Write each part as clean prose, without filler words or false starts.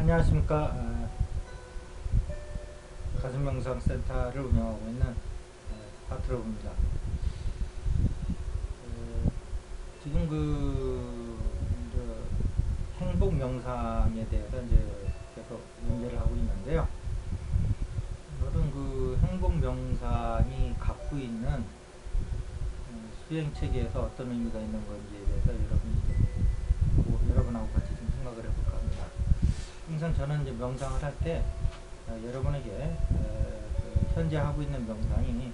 안녕하십니까. 가슴명상센터를 운영하고 있는 파트로브입니다. 지금 이제 행복 명상에 대해서 이제 계속 연구를 하고 있는데요. 오늘은 행복 명상이 갖고 있는 수행 체계에서 어떤 의미가 있는 건지에 대해서 여러분하고 같이 좀 생각을 해볼까 합니다. 항상 저는 이제 명상을 할 때 여러분에게 현재 하고 있는 명상이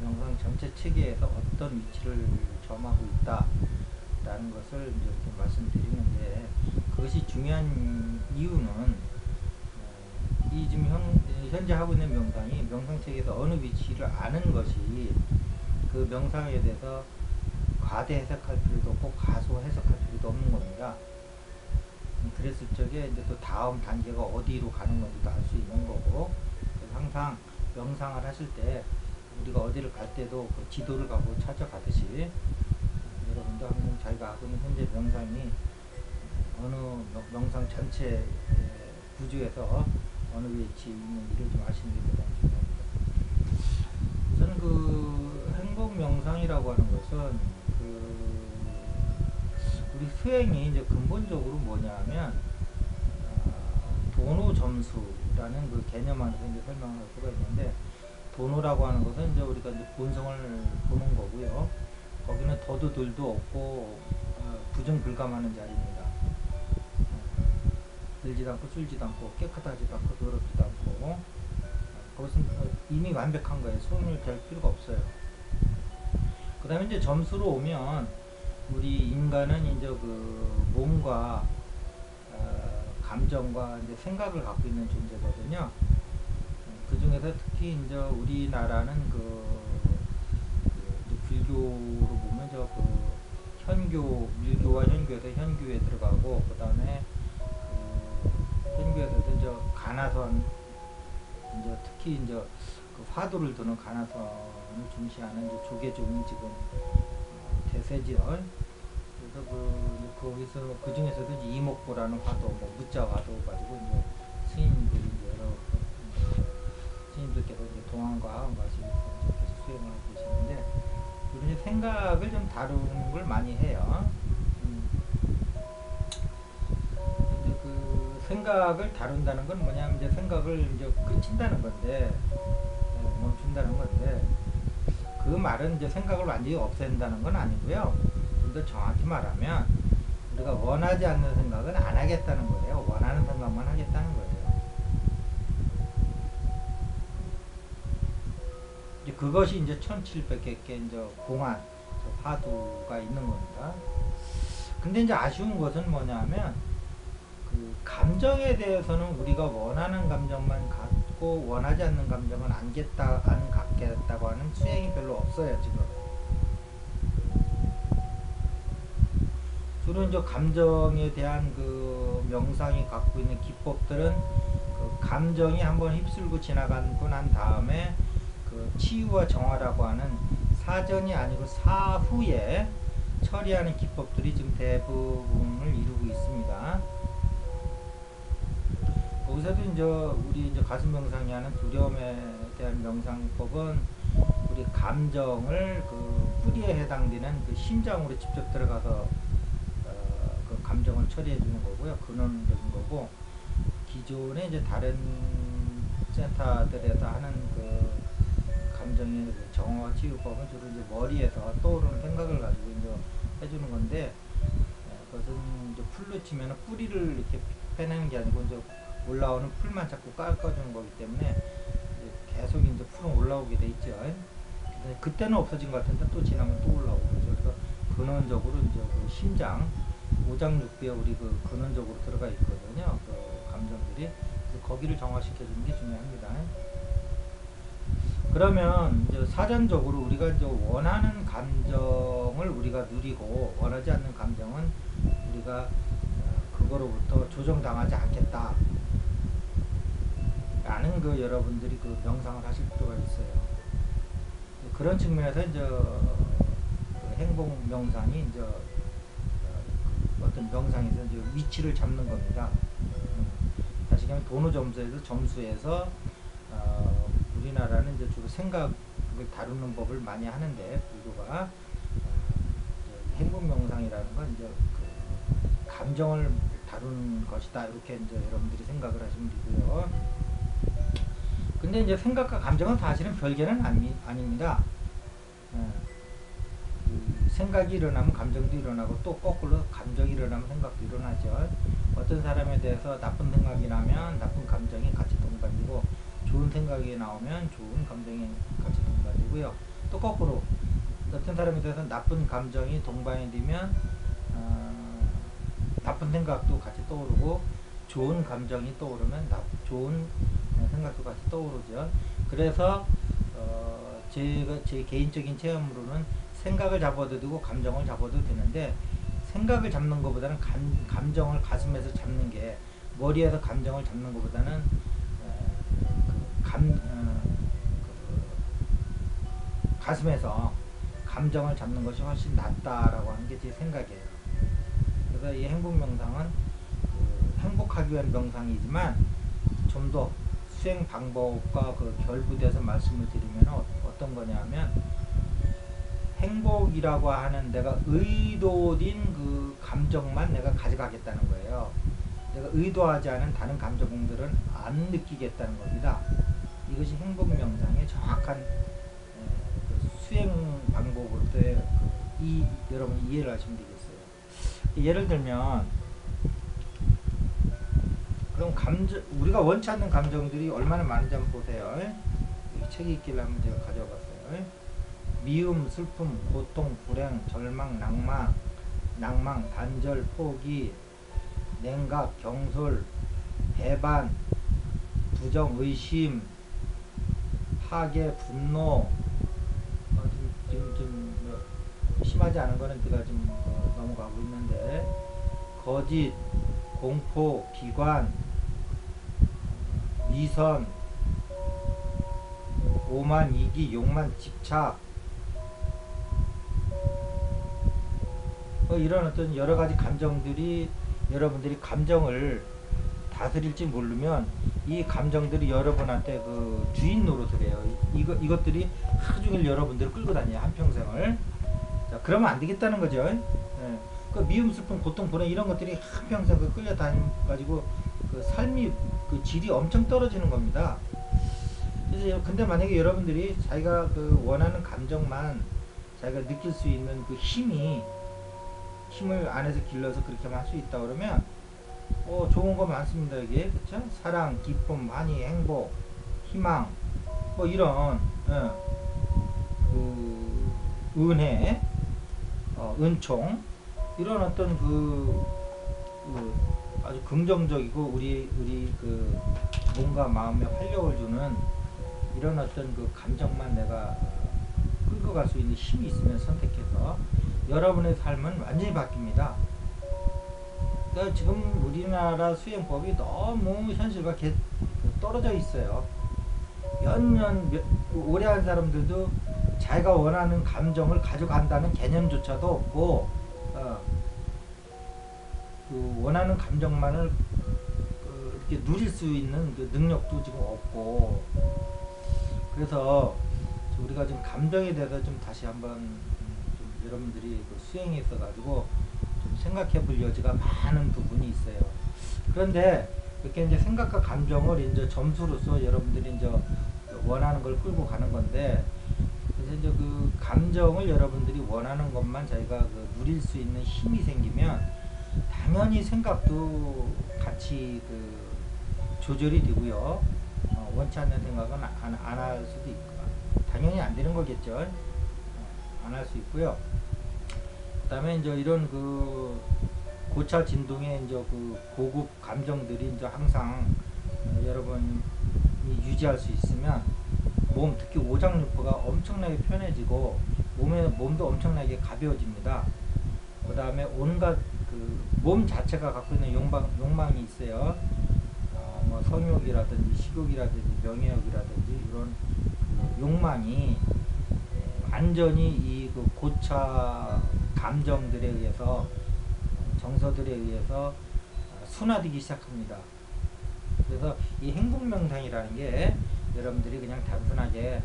명상 전체 체계에서 어떤 위치를 점하고 있다라는 것을 이제 이렇게 말씀드리는데, 그것이 중요한 이유는 이 지금 현재 하고 있는 명상이 명상 체계에서 어느 위치를 아는 것이 그 명상에 대해서 과대 해석할 필요도 없고 과소 해석할 필요도 없는 겁니다. 그랬을 적에 이제 또 다음 단계가 어디로 가는 건지도 알 수 있는 거고, 그래서 항상 명상을 하실 때 우리가 어디를 갈 때도 그 지도를 가고 찾아가듯이 여러분도 항상 자기가 하고 있는 현재 명상이 어느 명상 전체 구조에서 어느 위치에 있는지를 좀 아시는 게 대단히 중요합니다. 우선 행복 명상이라고 하는 것은 우리 수행이 이제 근본적으로 뭐냐면 도노 점수라는 개념 안에서 이제 설명할 수가 있는데, 도노라고 하는 것은 이제 우리가 이제 본성을 보는 거고요. 거기는 더도 덜도 없고 부정불감하는 자리입니다. 늘지도 않고 줄지도 않고 깨끗하지도 않고 더럽지도 않고, 그것은 이미 완벽한 거예요. 손을 댈 필요가 없어요. 그 다음에 이제 점수로 오면 우리 인간은 이제 몸과 감정과 이제 생각을 갖고 있는 존재거든요. 그 중에서 특히 이제 우리나라는 불교로 보면 현교, 밀교와 현교에서 현교에 들어가고, 그 다음에 현교에서도 이제 가나선, 이제 특히 이제 화두를 두는 가나선을 중시하는 이제 조계종이 지금 대세지요. 그래서 거기서 그 중에서도 이제 이목보라는 화도, 무자 화도 가지고 이제 스님들이 이제 여러 스님들께서 이제 동안과 마시고 계속 수행을 하고 계시는데, 이런 생각을 좀 다루는 걸 많이 해요. 이제 생각을 다룬다는 건 뭐냐면 이제 생각을 이제 그친다는 건데, 멈춘다는 건데, 그 말은 이제 생각을 완전히 없앤다는 건 아니고요. 좀 더 정확히 말하면 우리가 원하지 않는 생각은 안 하겠다는 거예요. 원하는 생각만 하겠다는 거예요. 이제 그것이 이제 1700개 이제 공안, 화두가 있는 겁니다. 근데 이제 아쉬운 것은 뭐냐면 감정에 대해서는 우리가 원하는 감정만 갖고 원하지 않는 감정은 안 갖겠다고 하는 수행이 별로 없어요, 지금. 주로 이제 감정에 대한 명상이 갖고 있는 기법들은 감정이 한번 휩쓸고 지나가고 난 다음에 치유와 정화라고 하는 사전이 아니고 사후에 처리하는 기법들이 지금 대부분을 이루고 있습니다. 거기서도 이제 우리 이제 가슴 명상이 하는 두려움에 대한 명상법은 우리 감정을 뿌리에 해당되는 심장으로 직접 들어가서 감정을 처리해 주는 거고요. 근원적인 거고, 기존에 이제 다른 센터들에서 하는 감정의 정화 치유법은 주로 이제 머리에서 떠오르는 생각을 가지고 이제 해주는 건데, 그것은 이제 풀로 치면 뿌리를 이렇게 빼내는 게 아니고 이제 올라오는 풀만 자꾸 깎아주는 거기 때문에 계속 이제 풀은 올라오게 돼 있죠. 그때는 없어진 것 같은데 또 지나면 또 올라오고 그러죠. 그래서 근원적으로 이제 심장, 오장육부에 우리 근원적으로 들어가 있거든요. 감정들이. 그래서 거기를 정화시켜주는 게 중요합니다. 그러면 이제 사전적으로 우리가 이제 원하는 감정을 우리가 누리고 원하지 않는 감정은 우리가 그거로부터 조정당하지 않겠다 라는 여러분들이 명상을 하실 필요가 있어요. 그런 측면에서 이제 행복 명상이 이제 어떤 명상에서 이제 위치를 잡는 겁니다. 왜냐면 도노 점수에서 우리나라는 이제 주로 생각을 다루는 법을 많이 하는데 불교가 행복 명상이라는 건 이제 그 감정을 다루는 것이다 이렇게 이제 여러분들이 생각을 하시면 되고요. 근데 이제 생각과 감정은 사실은 별개는 아닙니다. 생각이 일어나면 감정도 일어나고 또 거꾸로 감정이 일어나면 생각도 일어나죠. 어떤 사람에 대해서 나쁜 생각이 나면 나쁜 감정이 같이 동반되고 좋은 생각이 나오면 좋은 감정이 같이 동반되고요. 또 거꾸로 어떤 사람에 대해서 나쁜 감정이 동반이 되면 나쁜 생각도 같이 떠오르고 좋은 감정이 떠오르면 좋은 생각도 같이 떠오르죠. 그래서 제 개인적인 체험으로는 생각을 잡아도 되고 감정을 잡아도 되는데 생각을 잡는 것보다는 감정을 가슴에서 잡는 게 머리에서 감정을 잡는 것보다는 가슴에서 감정을 잡는 것이 훨씬 낫다라고 하는 게 제 생각이에요. 그래서 이 행복 명상은 행복하기 위한 명상이지만 좀 더 수행 방법과 결부돼서 말씀을 드리면 어떤 거냐면 행복이라고 하는 내가 의도된 그 감정만 내가 가져가겠다는 거예요. 내가 의도하지 않은 다른 감정들은 안 느끼겠다는 겁니다. 이것이 행복 명상의 정확한 수행 방법으로서의 여러분 이해를 하시면 되겠어요. 예를 들면 그럼 우리가 원치 않는 감정들이 얼마나 많은지 한번 보세요. 이 책이 있길래 한번 제가 가져와봤어요. 미움, 슬픔, 고통, 불행, 절망, 낭망, 단절, 포기, 냉각, 경솔, 배반, 부정, 의심, 파괴, 분노, 좀 심하지 않은 거는 제가 좀 넘어가고 있는데 거짓, 공포, 비관, 위선, 오만, 이기, 욕만, 집착 이런 어떤 여러가지 감정들이 여러분들이 감정을 다스릴지 모르면 이 감정들이 여러분한테 그 주인 노릇을 해요. 이것들이 하루 종일 여러분들을 끌고 다녀요. 한평생을. 자, 그러면 안 되겠다는 거죠. 그 미움, 슬픔, 고통, 불행 이런 것들이 한평생 끌려 다니가지고 그 삶이 그 질이 엄청 떨어지는 겁니다. 그래서 근데 만약에 여러분들이 자기가 그 원하는 감정만 자기가 느낄 수 있는 그 힘을 안에서 길러서 그렇게만 할 수 있다 그러면 좋은 거 많습니다. 이게 그쵸? 사랑, 기쁨, 환희, 행복, 희망 뭐 이런 그 은혜, 은총 이런 어떤 아주 긍정적이고 우리 그 몸과 마음에 활력을 주는 이런 어떤 그 감정만 내가 끌고 갈 수 있는 힘이 있으면 선택해서 여러분의 삶은 완전히 바뀝니다. 그러니까 지금 우리나라 수행법이 너무 현실과 떨어져 있어요. 오래 한 사람들도 자기가 원하는 감정을 가져간다는 개념조차도 없고 그 원하는 감정만을 이렇게 누릴 수 있는 그 능력도 지금 없고 그래서 우리가 지금 감정에 대해서 좀 다시 한번 좀 여러분들이 그 수행에 있어 가지고 좀 생각해 볼 여지가 많은 부분이 있어요. 그런데 이렇게 이제 생각과 감정을 이제 점수로서 여러분들이 이제 원하는 걸 끌고 가는 건데 그래서 이제 그 감정을 여러분들이 원하는 것만 자기가 그 누릴 수 있는 힘이 생기면 당연히 생각도 같이 그 조절이 되고요. 원치 않는 생각은 안 할 수도 있고 당연히 안 되는 거겠죠. 안 할 수 있고요. 그다음에 이제 이런 그 고차 진동의 이제 그 고급 감정들이 이제 항상 여러분이 유지할 수 있으면 몸 특히 오장육부가 엄청나게 편해지고 몸도 엄청나게 가벼워집니다. 그다음에 온갖 그 몸 자체가 갖고 있는 욕망이 있어요. 뭐 성욕이라든지 식욕이라든지 명예욕이라든지 이런 그 욕망이 완전히 이 그 고차 감정들에 의해서 정서들에 의해서 순화되기 시작합니다. 그래서 이 행복명상이라는 게 여러분들이 그냥 단순하게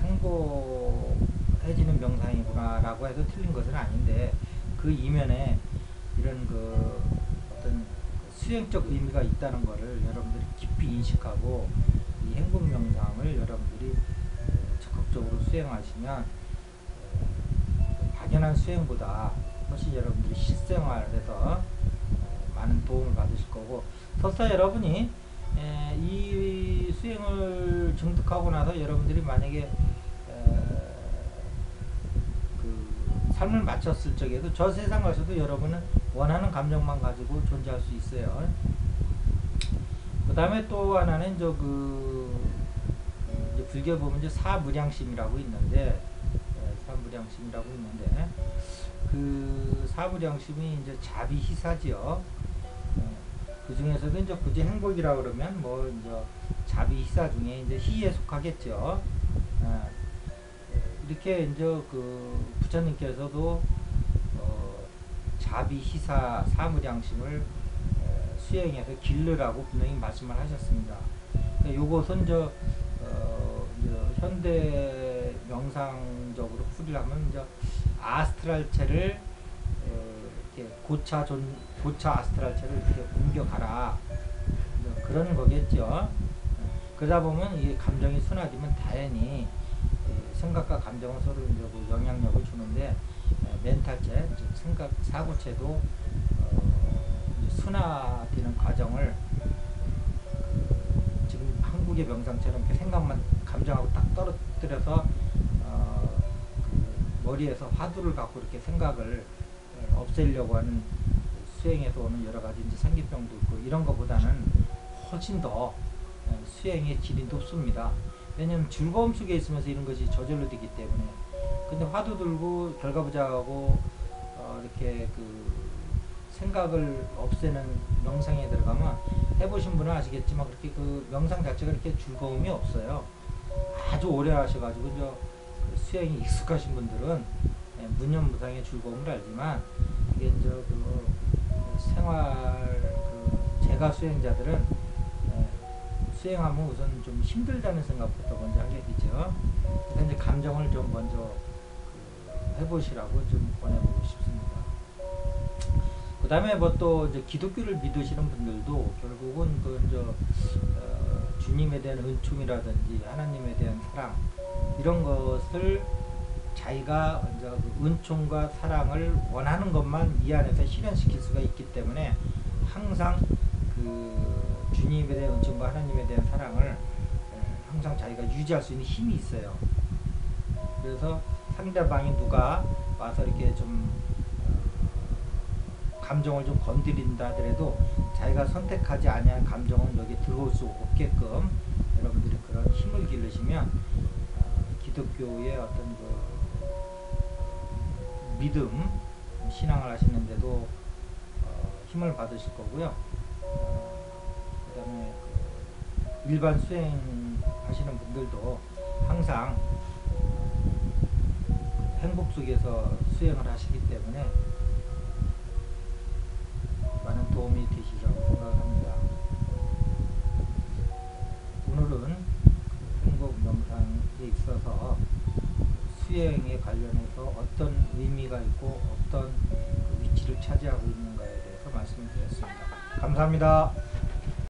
행복해지는 명상이구나 라고 해도 틀린 것은 아닌데, 그 이면에 이런 그 어떤 수행적 의미가 있다는 것을 여러분들이 깊이 인식하고 이 행복명상을 여러분들이 적극적으로 수행하시면 막연한 수행보다 훨씬 여러분들이 실생활에서 많은 도움을 받으실 거고, 설사 여러분이 이 수행을 증득하고 나서 여러분들이 만약에 그 삶을 마쳤을 적에도 저 세상 가서도 여러분은 원하는 감정만 가지고 존재할 수 있어요. 그 다음에 또 하나는 이제 불교에 보면 이제 사무량심이라고 있는데, 사무량심이라고 있는데, 그 사무량심이 이제 자비희사지요. 그 중에서도 이제 굳이 행복이라 그러면 뭐 이제 자비희사 중에 이제 희에 속하겠죠. 이렇게 이제 그 부처님께서도 자비희사 사무량심을 수행해서 기르라고 분명히 말씀을 하셨습니다. 요것은 이제 현대 명상적으로 풀이하면 이제 아스트랄체를 이렇게 고차 아스트랄체를 이렇게 옮겨가라, 그런 거겠죠. 그러다 보면 이 감정이 순화되면 당연히 생각과 감정은 서로 이제 그 영향력을 주는데, 멘탈체, 즉 생각 사고체도 순화되는 과정을 지금 한국의 명상처럼 이렇게 생각만 감정하고 딱 떨어뜨려서 그 머리에서 화두를 갖고 이렇게 생각을 없애려고 하는 수행에서 오는 여러 가지 이제 상기병도 있고, 이런 것보다는 훨씬 더 수행의 질이 높습니다. 왜냐하면 즐거움 속에 있으면서 이런 것이 저절로 되기 때문에. 근데 화두 들고 결과부자하고 이렇게 그 생각을 없애는 명상에 들어가면, 해보신 분은 아시겠지만 그렇게 그 명상 자체가 이렇게 즐거움이 없어요. 아주 오래 하셔가지고 이제 수행이 익숙하신 분들은 무념무상의 즐거움을 알지만, 이게 이제 그 생활 그 제가 수행자들은 수행하면 우선 좀 힘들다는 생각부터 먼저 하게 되죠. 그래서 이제 감정을 좀 먼저 해보시라고 좀 권해보고 싶습니다. 그 다음에 뭐 또 이제 기독교를 믿으시는 분들도 결국은 그 이제 주님에 대한 은총이라든지 하나님에 대한 사랑, 이런 것을 자기가 이제 그 은총과 사랑을 원하는 것만 이 안에서 실현시킬 수가 있기 때문에, 항상 그 주님에 대한 은총과 하나님에 대한 사랑을 항상 자기가 유지할 수 있는 힘이 있어요. 그래서 상대방이 누가 와서 이렇게 좀 감정을 좀 건드린다 하더라도 자기가 선택하지 아니한 감정은 여기 들어올 수 없게끔 여러분들이 그런 힘을 기르시면 기독교의 어떤 그 믿음, 신앙을 하시는데도 힘을 받으실 거고요. 그 다음에 일반 수행 하시는 분들도 항상 행복 속에서 수행을 하시기 때문에 많은 도움이 되시리라고 생각합니다. 오늘은 행복 명상에 있어서 수행에 관련해서 어떤 의미가 있고 어떤 위치를 차지하고 있는가에 대해서 말씀을 드렸습니다. 감사합니다.